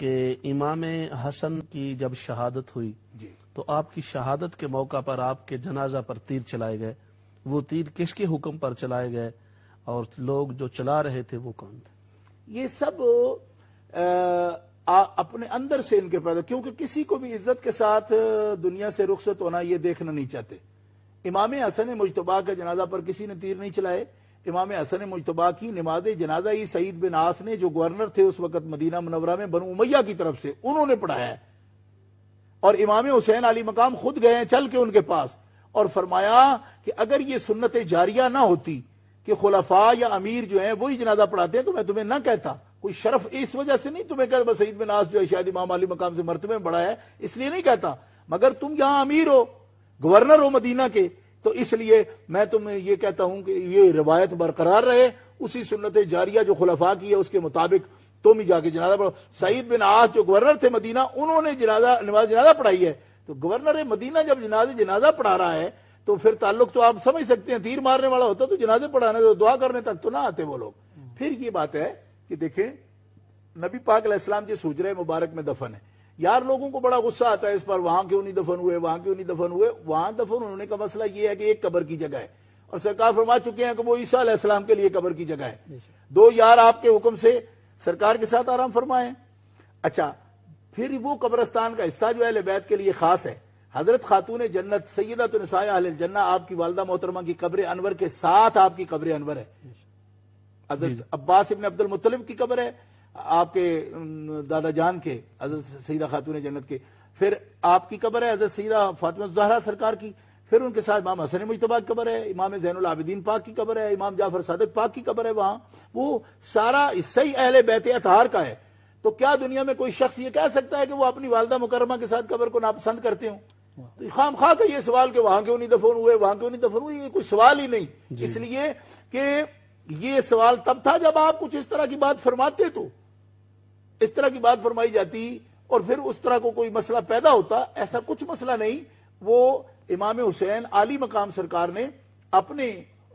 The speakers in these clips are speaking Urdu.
کہ امام حسن کی جب شہادت ہوئی تو آپ کی شہادت کے موقع پر آپ کے جنازہ پر تیر چلائے گئے، وہ تیر کس کے حکم پر چلائے گئے اور لوگ جو چلا رہے تھے وہ کون تھے؟ یہ سب اپنے اندر سے ان کے پیدا، کیونکہ کسی کو بھی عزت کے ساتھ دنیا سے رخصت ہونا یہ دیکھنا نہیں چاہتے۔ امام حسن مجتبیٰ کے جنازہ پر کسی نے تیر نہیں چلائے۔ امام حسن مجتبیٰ کی نماز جنازہ ہی سعید بن عاص نے، جو گورنر تھے اس وقت مدینہ منورہ میں بنو امیہ کی طرف سے، انہوں نے پڑھایا ہے۔ اور امام حسین علی مقام خود گئے ہیں چل کے ان کے پاس اور فرمایا کہ اگر یہ سنت جاریہ نہ ہوتی کہ خلفاء یا امیر جو ہیں وہی جنازہ پڑھاتے ہیں تو میں تمہیں نہ کہتا۔ کوئی شرف اس وجہ سے نہیں تمہیں کہ سعید بن عاص جو ہے شاید امام علی مقام سے مرتبے میں بڑا ہے، اس لیے نہیں کہتا، مگر تم یہاں امیر ہو، گورنر ہو مدینہ کے، تو اس لیے میں تمہیں یہ کہتا ہوں کہ یہ روایت برقرار رہے، اسی سنت جاریہ جو خلفاء کی ہے اس کے مطابق تم ہی جا کے جنازہ پڑھو۔ سعید بن عاص جو گورنر تھے مدینہ، انہوں نے نماز جنازہ پڑھائی ہے، تو گورنر مدینہ جب جنازہ پڑھا رہا ہے تو پھر تعلق تو آپ سمجھ سکتے ہیں، تیر مارنے والا ہوتا تو جنازے پڑھانے تو دعا کرنے تک تو نہ آتے وہ لوگ۔ پھر یہ بات ہے کہ دیکھیں نبی پاک علیہ السلام جس حجرہ مبارک میں دفن ہے، یار لوگوں کو بڑا غصہ آتا ہے اس پر، وہاں کیوں نہیں دفن ہوئے، وہاں کیوں نہیں دفن ہوئے۔ وہاں دفن ہونے کا مسئلہ یہ ہے کہ ایک قبر کی جگہ ہے، اور سرکار فرما چکے ہیں کہ وہ عیسیٰ علیہ السلام کے لیے قبر کی جگہ ہے۔ دو یار آپ کے حکم سے سرکار کے ساتھ آرام فرمائیں۔ اچھا، پھر وہ قبرستان کا حصہ جو ہے اہل بیت کے لیے خاص ہے۔ حضرت خاتون جنت سیدۃ نساء اہل الجنہ آپ کی والدہ محترمہ کی قبر انور کے ساتھ آپ کی قبر انور ہے۔ حضرت عباس ابن عبد المطلب کی قبر ہے آپ کے دادا جان کے، حضرت سیدہ خاتون جنت کے، پھر آپ کی قبر ہے حضرت سیدہ فاطمہ الزہرا سرکار کی، پھر ان کے ساتھ امام حسن مجتبیٰ کی قبر ہے، امام زین العابدین پاک کی قبر ہے، امام جعفر صادق پاک کی قبر ہے وہاں۔ وہ سارا حصہ ہی اہل بیت اطہار کا ہے۔ تو کیا دنیا میں کوئی شخص یہ کہہ سکتا ہے کہ وہ اپنی والدہ مکرمہ کے ساتھ قبر کو ناپسند کرتے ہوں؟ تو خام خواہ کا یہ سوال کہ وہاں کیوں نہیں دفن ہوئے، وہاں کیوں نہیں دفن ہوئے، یہ کوئی سوال ہی نہیں۔ اس لیے کہ یہ سوال تب تھا جب آپ کچھ اس طرح کی بات فرماتے، تو اس طرح کی بات فرمائی جاتی اور پھر اس طرح کو کوئی مسئلہ پیدا ہوتا۔ ایسا کچھ مسئلہ نہیں۔ وہ امام حسین علی مقام سرکار نے اپنے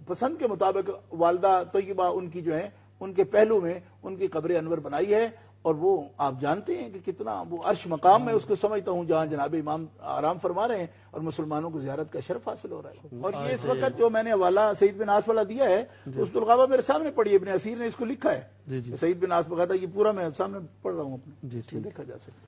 پسند کے مطابق والدہ طیبہ ان کی جو ہے ان کے پہلو میں ان کی قبر انور بنائی ہے، اور وہ آپ جانتے ہیں کہ کتنا وہ عرش مقام میں اس کو سمجھتا ہوں جہاں جناب امام آرام فرما رہے ہیں اور مسلمانوں کو زیارت کا شرف حاصل ہو رہا ہے۔ اور یہ اس وقت جو میں نے حوالہ سعید بن عاص والا دیا ہے، اس الغابہ میرے سامنے پڑھی، ابن اسیر نے اس کو لکھا ہے، سعید بن عاص بغیرہ، یہ پورا میں سامنے پڑھ رہا ہوں اپنے، دیکھا جا سکتا ہے۔